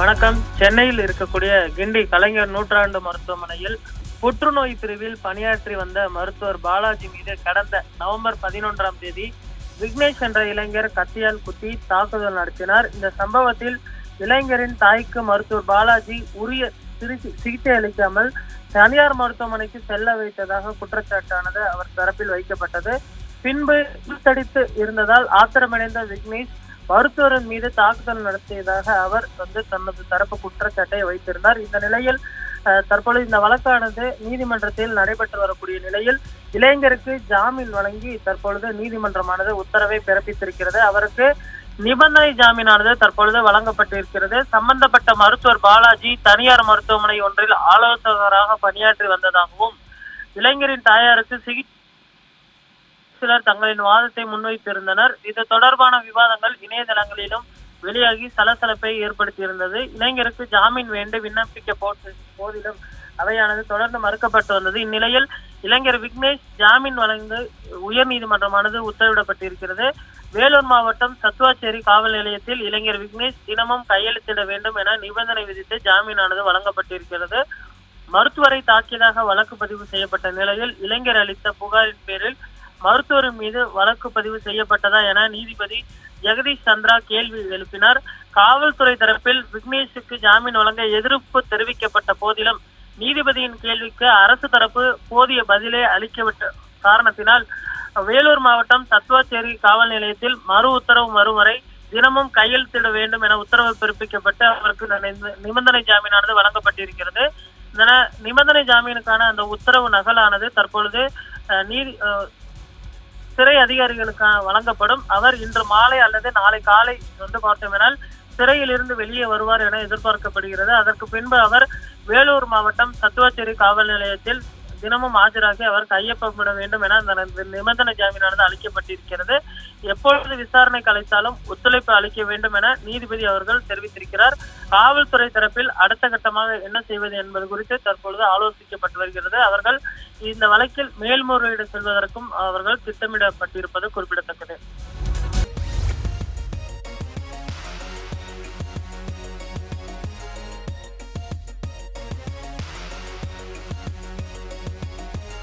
வணக்கம். சென்னையில் இருக்கக்கூடிய கிண்டி கலைஞர் நூற்றாண்டு மருத்துவமனையில் புற்றுநோய் பிரிவில் பணியாற்றி வந்த மருத்துவர் பாலாஜி மீது கடந்த நவம்பர் 11ஆம் தேதி விக்னேஷ் என்ற இளைஞர் கத்தியால் குத்தி தாக்குதல் நடத்தினார். இந்த சம்பவத்தில் இளைஞரின் தாய்க்கு மருத்துவர் பாலாஜி உரிய சிகிச்சை அளிக்காமல் தனியார் மருத்துவமனைக்கு செல்ல வைத்ததாக குற்றச்சாட்டானது அவர் தரப்பில் வைக்கப்பட்டது. பின்பு இழுத்தடித்து இருந்ததால் ஆத்திரமடைந்த விக்னேஷ் மருத்துவரின் மீது தாக்குதல் நடத்தியதாக அவர் தனது தரப்பு குற்றச்சாட்டை வைத்திருந்தார். இந்த நிலையில் தற்பொழுது இந்த வழக்கானது நீதிமன்றத்தில் நடைபெற்று வரக்கூடிய நிலையில் இளைஞருக்கு ஜாமீன் வழங்கி தற்பொழுது நீதிமன்றமானது உத்தரவை பிறப்பித்திருக்கிறது. அவருக்கு நிபந்தனை ஜாமீனானது தற்பொழுது வழங்கப்பட்டிருக்கிறது. சம்பந்தப்பட்ட மருத்துவர் பாலாஜி தனியார் மருத்துவமனை ஒன்றில் ஆலோசகராக பணியாற்றி வந்ததாகவும் இளைஞரின் தாயாருக்கு சிலர் தங்களின் வாதத்தை முன்வைத்திருந்தனர். இது தொடர்பான விவாதங்கள் இணையதளங்களிலும் வெளியாகி சலசலப்பை ஏற்படுத்தியிருந்தது. இளைஞருக்கு ஜாமீன் வேண்டி விண்ணப்பிக்க போதிலும் அவையானது தொடர்ந்து மறுக்கப்பட்டு வந்தது. இந்நிலையில் இளைஞர் விக்னேஷ் ஜாமீன் வழங்க உயர் நீதிமன்றமானது உத்தரவிடப்பட்டிருக்கிறது. வேலூர் மாவட்டம் சத்துவாச்சேரி காவல் நிலையத்தில் இளைஞர் விக்னேஷ் தினமும் கையெழுத்திட வேண்டும் என நிபந்தனை விதித்து ஜாமீனானது வழங்கப்பட்டிருக்கிறது. மருத்துவரை தாக்கியதாக வழக்கு பதிவு செய்யப்பட்ட நிலையில் இளைஞர் அளித்த புகாரின் பேரில் மருத்துவரின் மீது வழக்கு பதிவு செய்யப்பட்டதா என நீதிபதி ஜெகதீஷ் சந்திரா கேள்வி எழுப்பினார். காவல்துறை தரப்பில் விக்னேஷுக்கு ஜாமீன் வழங்க எதிர்ப்பு தெரிவிக்கப்பட்ட போதிலும் நீதிபதியின் கேள்விக்கு அரசு தரப்பு போதிய பதிலை அளிக்கவிட்ட காரணத்தினால் வேலூர் மாவட்டம் சத்துவாச்சேரி காவல் நிலையத்தில் மறு உத்தரவு மறுவரை தினமும் கையெழுத்திட வேண்டும் என உத்தரவு பிறப்பிக்கப்பட்டு அவருக்கு நிபந்தனை ஜாமீனானது வழங்கப்பட்டிருக்கிறது. இந்த நிபந்தனை ஜாமீனுக்கான அந்த உத்தரவு நகலானது தற்பொழுது சிறை அதிகாரிகளுக்கு வழங்கப்படும். அவர் இன்று மாலை அல்லது நாளை காலை பார்த்தோமெனால் சிறையில் இருந்து வெளியே வருவார் என எதிர்பார்க்கப்படுகிறது. அதற்கு பின்பு அவர் வேலூர் மாவட்டம் சத்துவாச்சேரி காவல் நிலையத்தில் தினமும் ஆஜராகி அவர் கையொப்பமிட வேண்டும் என அந்த நிபந்தனை ஜாமீனானது அளிக்கப்பட்டிருக்கிறது. எப்பொழுது விசாரணைக்கு அழைத்தாலும் ஒத்துழைப்பு அளிக்க வேண்டும் என நீதிபதி அவர்கள் தெரிவித்திருக்கிறார். காவல்துறை தரப்பில் அடுத்த கட்டமாக என்ன செய்வது என்பது குறித்து தற்பொழுது ஆலோசிக்கப்பட்டு வருகிறது. அவர்கள் இந்த வழக்கில் மேல்முறையீடு செல்வதற்கும் அவர்கள் திட்டமிடப்பட்டிருப்பது குறிப்பிடத்தக்கது.